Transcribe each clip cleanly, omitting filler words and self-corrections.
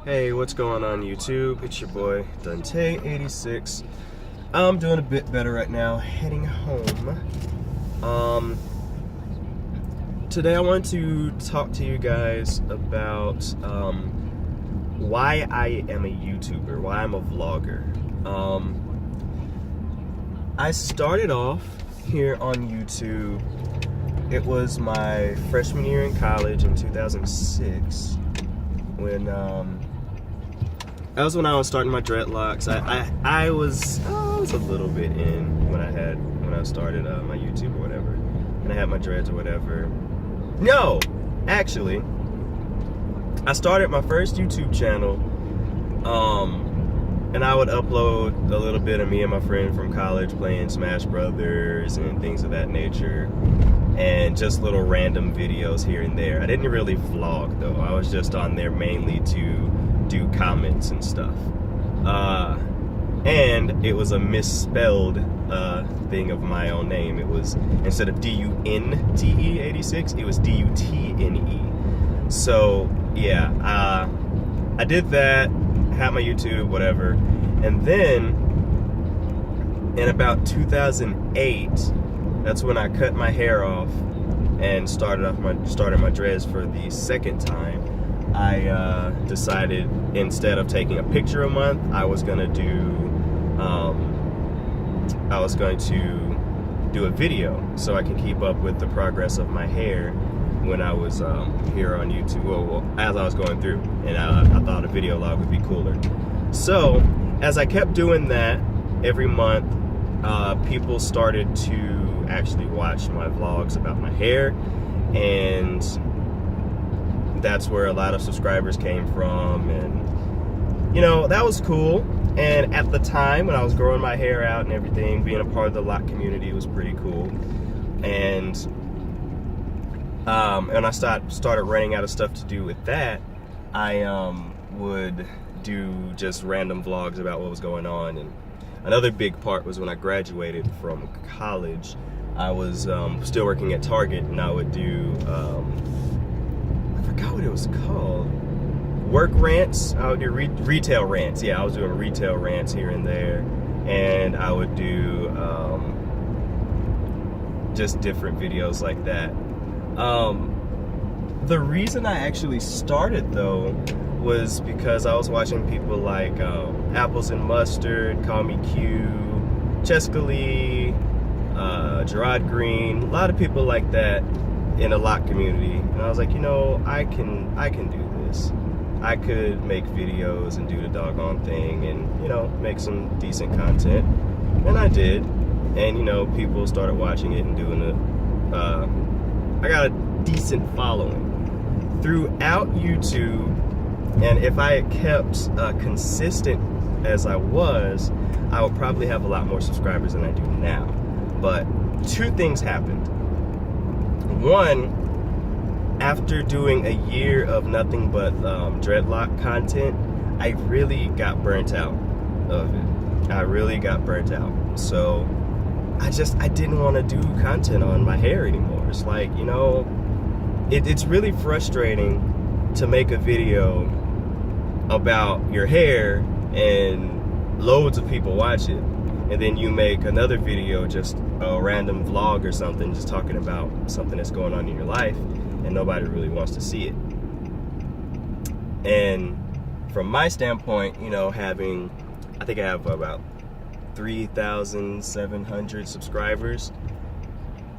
Hey, what's going on YouTube? It's your boy Dante86. I'm doing a bit better right now, heading home. Today I want to talk to you guys about why I am a YouTuber, why I'm a vlogger. I started off here on YouTube. It was my freshman year in college in 2006 when that was when I was starting my dreadlocks. I was a little bit in when I started my YouTube or whatever, and I had my dreads or whatever. No, actually, I started my first YouTube channel, and I would upload a little bit of me and my friend from college playing Smash Brothers and things of that nature, and just little random videos here and there. I didn't really vlog though. I was just on there mainly to do comments and stuff. And it was a misspelled thing of my own name. It was, instead of D-U-N-T-E 86, it was D-U-T-N-E. So yeah, I did that, had my YouTube, whatever. And then in about 2008, that's when I cut my hair off and started my dreads for the second time. I decided, instead of taking a picture a month, I was going to do a video so I could keep up with the progress of my hair when I was here on YouTube, well, as I was going through, and I thought a video log would be cooler. So as I kept doing that every month, people started to actually watch my vlogs about my hair, and that's where a lot of subscribers came from. And you know, that was cool. And at the time when I was growing my hair out and everything, being a part of the lock community was pretty cool. And I started running out of stuff to do with that, I would do just random vlogs about what was going on. And another big part was when I graduated from college, I was still working at Target, and I would do I forgot what it was called, work rants. I would do retail rants. Yeah, I was doing retail rants here and there, and I would do just different videos like that. The reason I actually started though was because I was watching people like Apples and Mustard, Call Me Q, Cheska Lee, Gerard Green, a lot of people like that in a lock community, and I was like, you know, I can do this. I could make videos and do the doggone thing, and you know, make some decent content, and I did. And you know, people started watching it and doing it. I got a decent following throughout YouTube, and if I had kept consistent as I was, I would probably have a lot more subscribers than I do now. But two things happened. One, after doing a year of nothing but dreadlock content, I really got burnt out of it. I really got burnt out. So I didn't want to do content on my hair anymore. It's like, you know, it's really frustrating to make a video about your hair and loads of people watch it, and then you make another video, just a random vlog or something, just talking about something that's going on in your life, and nobody really wants to see it. And from my standpoint, you know, I think I have about 3,700 subscribers.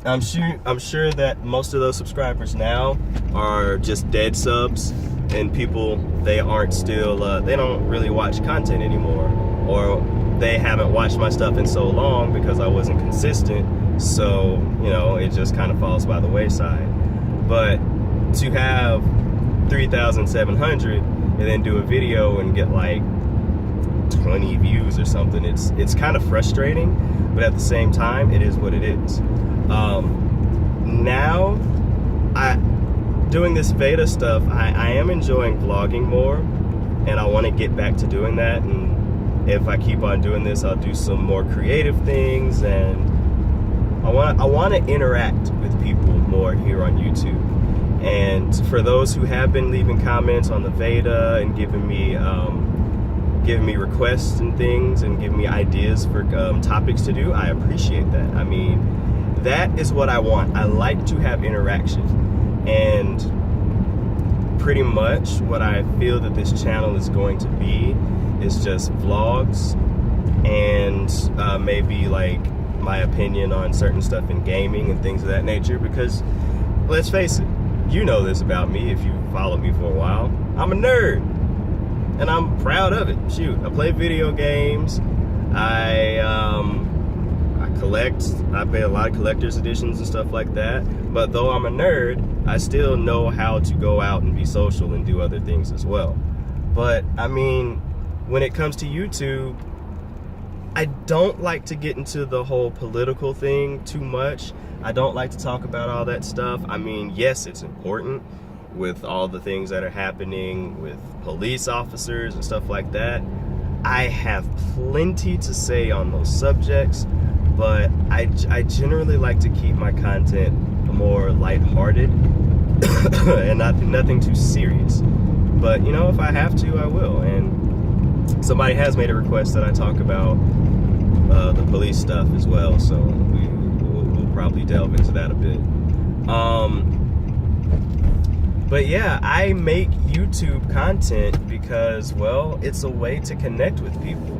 I'm sure that most of those subscribers now are just dead subs, and people, they don't really watch content anymore, or they haven't watched my stuff in so long because I wasn't consistent, so you know, it just kind of falls by the wayside. But to have 3,700 and then do a video and get like 20 views or something, it's kind of frustrating, but at the same time, it is what it is. Now, doing this VEDA stuff, I am enjoying vlogging more, and I want to get back to doing that. And if I keep on doing this, I'll do some more creative things, and I want to interact with people more here on YouTube. And for those who have been leaving comments on the VEDA and giving me requests and things and giving me ideas for topics to do, I appreciate that. I mean, that is what I want. I like to have interaction. And pretty much what I feel that this channel is going to be is just vlogs and maybe like my opinion on certain stuff in gaming and things of that nature, because let's face it, you know this about me if you followed me for a while. I'm a nerd, and I'm proud of it. Shoot, I play video games. I collect. I play a lot of collector's editions and stuff like that. But though I'm a nerd, I still know how to go out and be social and do other things as well. But I mean, when it comes to YouTube, I don't like to get into the whole political thing too much. I don't like to talk about all that stuff. I mean, yes, it's important with all the things that are happening with police officers and stuff like that. I have plenty to say on those subjects, but I generally like to keep my content more lighthearted and nothing too serious. But you know, if I have to, I will. And somebody has made a request that I talk about the police stuff as well, so we'll probably delve into that a bit. But yeah, I make YouTube content because, well, it's a way to connect with people.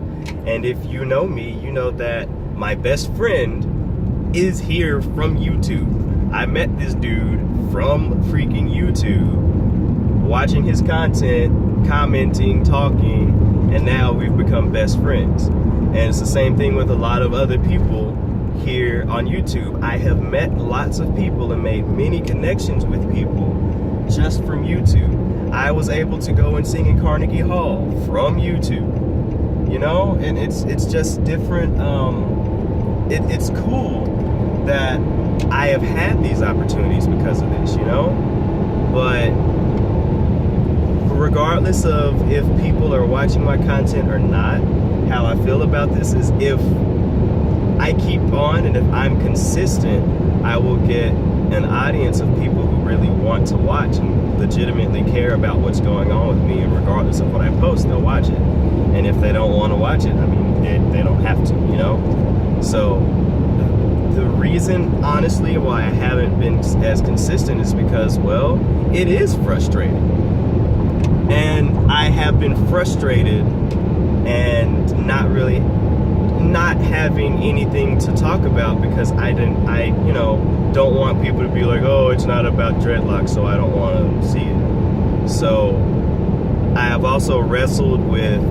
And if you know me, you know that my best friend is here from YouTube. I met this dude from freaking YouTube, watching his content, commenting, talking, and now we've become best friends. And it's the same thing with a lot of other people here on YouTube. I have met lots of people and made many connections with people just from YouTube. I was able to go and sing in Carnegie Hall from YouTube, you know, and it's just different. It's cool that I have had these opportunities because of this, you know, but regardless of if people are watching my content or not, how I feel about this is if I keep on and if I'm consistent, I will get an audience of people who really want to watch and legitimately care about what's going on with me, and regardless of what I post, they'll watch it. And if they don't want to watch it, I mean, they don't have to, you know? So the reason, honestly, why I haven't been as consistent is because, well, it is frustrating. And I have been frustrated and not having anything to talk about because I you know, don't want people to be like, oh, it's not about dreadlocks, so I don't want to see it. So I have also wrestled with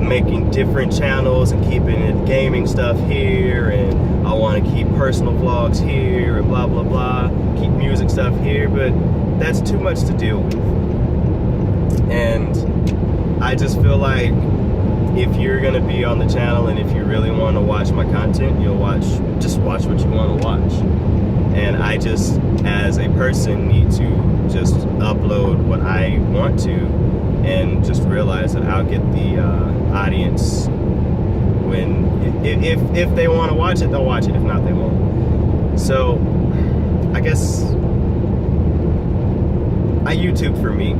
making different channels and keeping it gaming stuff here, and I want to keep personal vlogs here and blah blah blah, keep music stuff here, but that's too much to deal with. And I just feel like if you're gonna be on the channel and if you really want to watch my content, just watch what you want to watch. And I just, as a person, need to just upload what I want to, and just realize that I'll get the audience when, if they want to watch it, they'll watch it. If not, they won't. So I guess I YouTube for me.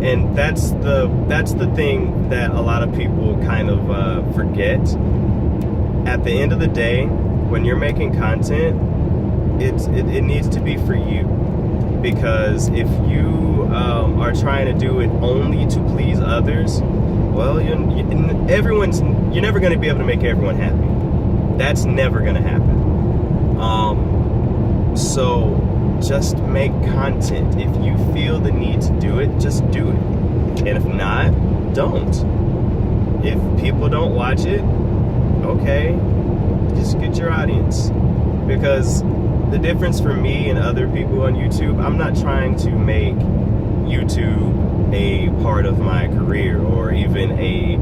And that's the thing that a lot of people kind of forget. At the end of the day, when you're making content, it needs to be for you. Because if you are trying to do it only to please others, well, you're never going to be able to make everyone happy. That's never going to happen. So just make content. If you feel the need to do it, just do it. And if not, don't. If people don't watch it, okay, just get your audience. Because the difference for me and other people on YouTube, I'm not trying to make YouTube a part of my career or even a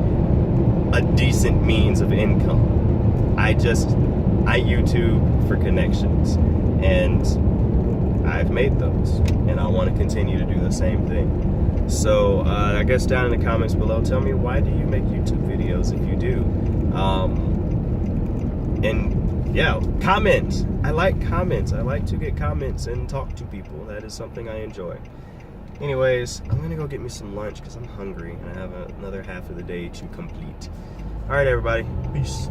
decent means of income. I YouTube for connections, and I've made those, and I want to continue to do the same thing. So I guess down in the comments below, tell me, why do you make YouTube videos if you do? And yeah, comments. I like comments. I like to get comments and talk to people. That is something I enjoy. Anyways, I'm gonna go get me some lunch because I'm hungry and I have another half of the day to complete. All right, everybody. Peace.